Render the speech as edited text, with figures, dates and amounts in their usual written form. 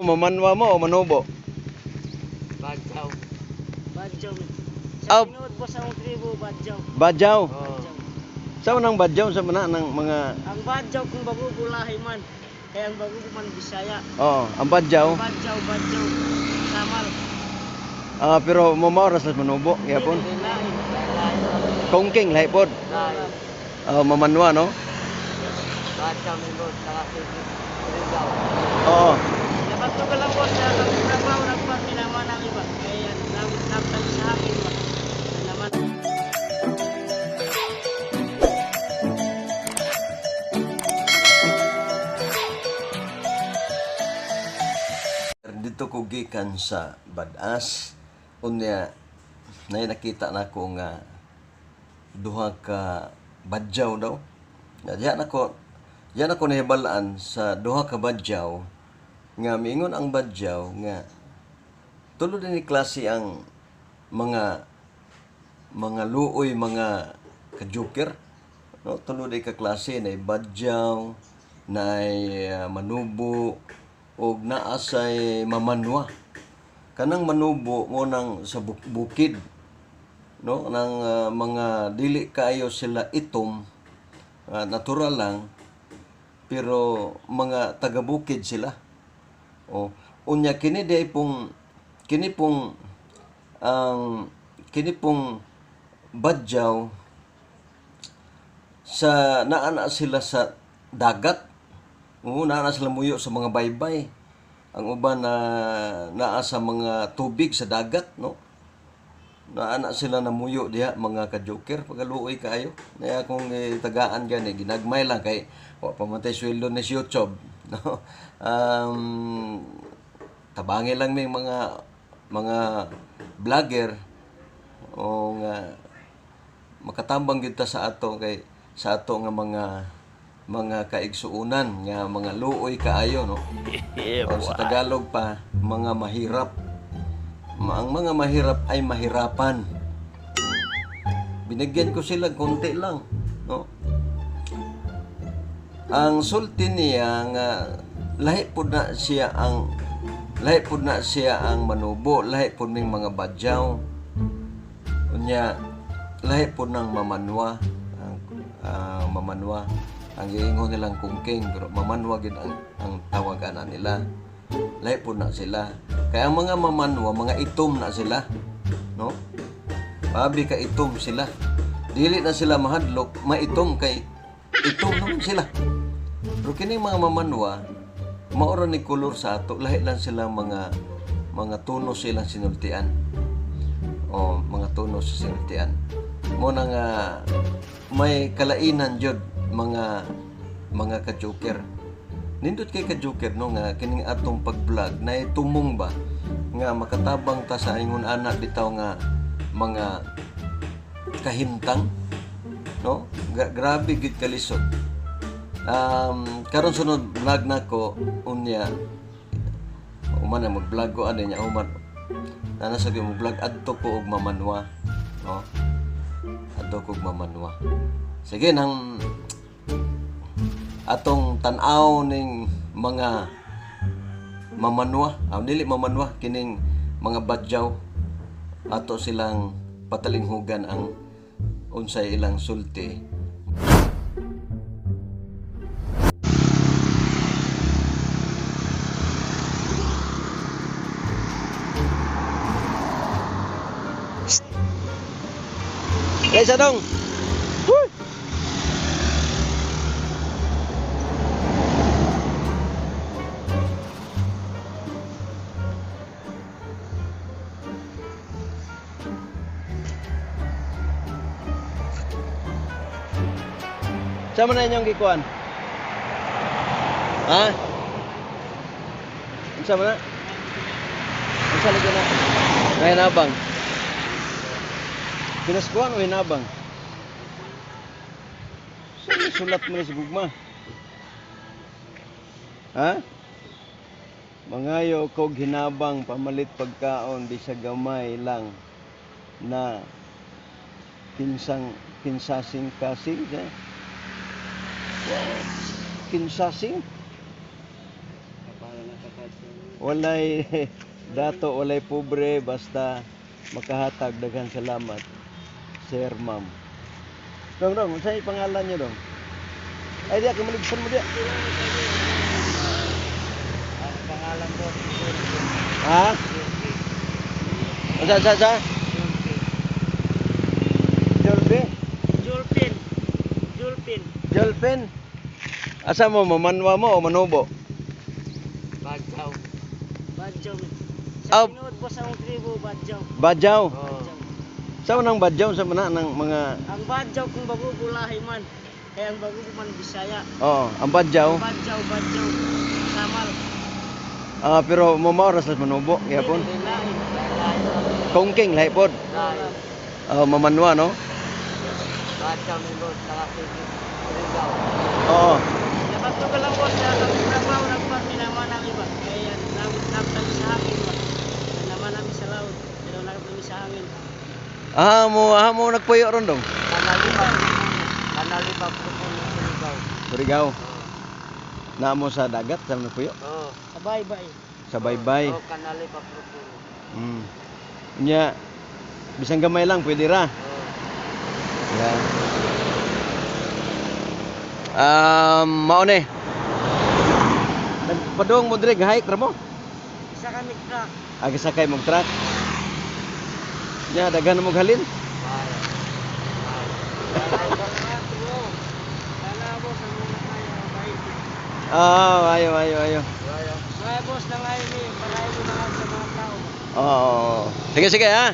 mamanwa mo o manubo? Badyaw. Badyaw. Ah, Sa pinod po sa akong tribo, badyaw. badyaw. Oh. Saan nang badyaw sa mana ng mga... Ang badyaw kung bago bulahi man. Kaya ang bago man Bisaya. Oo, ang badyaw. Badyaw, badyaw. Samal. Ah, pero mamaoras sa manubo, yapon. Lain. Kongking lahi pod. Lain. Mamanwa no? Badyaw minod sa trigaw. Oo. Dapat ko lang po sa trabaho nagpag naman ang iba. Kaya nagtag sa akin ba. Naman. Dito ko gikan sa Badas. Unya nakita nako nga duha ka badyaw daw. Yan ako nahibalaan sa duha ka badyaw nga miingon ang badyaw nga tulo din ni klase ang mga luoy, mga kajoker, no? Tulo din ka klase na badyaw, na manubo, og naa say mamanwa. Kanang manubo mo nang sa bukid, no, nang mga dili kayo sila itom, natural lang, pero mga taga-bukid sila. O unya kini pong badyaw sa naana sila sa dagat. Oo, naa sila muyo sa mga baybay. Ang uban na naa sa mga tubig sa dagat, no? Naana sila na muyo diha, mga ka-joker, pagaluoy kayo. Kaya kung tagaan gani, ginagmay lang kay wa pa man tay sweldo ni YouTube, no? Tabangi lang may mga vlogger o nga makatambang gid ta sa ato kay sa ato nga mga kaigsuunan nga mga luoy kaayo, no? O sa Tagalog pa, mga mahirap. Ang mga mahirap ay mahirapan. Binigyan ko sila konti lang, no? Ang sulti niya nga lahi pud na siya ang manubo, lahi pud ning mga badyaw. Unya lahi pud nang mamanwa, ang mamanwa. Ang giingon nilang kungking, pero mamanwa gid ang tawagan nila. Lahi pud na sila. Kaya ang mga mamanwa, mga itom na sila, no? Mabi ka itom sila. Dili na sila mahadlok, maitom kay itom naman sila. Pero kining mga mamanwa, maura ni kulor sa ato, lahi lang sila mga tunos silang sinultian. O mga tunos sa sinultian. Mo na nga may kalainan jud mga ka-joker. Nindot kay ka-joker, no, nga kining atong pag-vlog na tumong ba nga makatabang ta sa ingon anak bitaw nga mga kahimtang, no? Grabe gid kalisod. Karon sunod vlog nako unya uman na mag-vlog ko ano nya uman na nasa mo vlog adto ko og mamanwa, no? Adto ko og mamanwa. Sige nang atong tan-aw ning mga mamanwa, dili mamanwa, kining mga badyaw, ato silang patalinghugan ang unsay ilang sulti. Guys, adong. Sama na inyong gikuan? Ha? Sama na? Sa lagi na? Nahinabang? Pinaskuhan o hinabang? Sulat mo na si Gugma. Ha? Mangayo kog hinabang pamalit pagkaon di sa gamay lang na kinsasing kasing. Kinsasing? Kapala na kapasing. walay dato, walay pobre, basta makahatag. Daghan salamat, sir, ma'am. Dong, unsay pangalan niyo, dong? Ay, diya, kamaligsan mo diya. Ang pangalan ko, Ha? Sa? Jolbe? Julpin. Julpin. Jolpen? Asa mo, mamanwa mo o manubo? Badjaw. Badjaw. Ah. Sa pinod po sa akong tribo, Badjaw. Badyaw? Badjaw. Saan nang badyaw sa mana ng mga... Ang Badjaw kung bagugulahi man. Kaya ang bago man Bisaya. Oo, ang badyaw. Badjaw. Samal. Pero mamaoras sa manubo, yapon. Lain. Kongking, lahi pod. Mamanwa, no? Badjaw nilo sa kapitid. Rigaw. Oo. Napagtugal lang po siya. Nagtrabaho nagpati naman ang iba. Kaya nagtali sa hangin ba. Naman namin sa laut. Pero nagtali sa hangin. Mo nagpuyo ron dong. Kanalibag po po ng Rigaw. Surigao. Na mo sa dagat sa nagpuyo. Oo. Sa baybay. Sa baybay. Oo, kanalibag po po. Nya, bisang gamay lang, pwede ra. Oo. Yeah. Maone. Nagpadong mo dire hike ra mo. Isa kami truck. Agi sakay mo truck. Nya daghan mo halin. Ayo. Mga boss na ngayon eh, parahin mo na sa mga tao. Oo. Sige ha.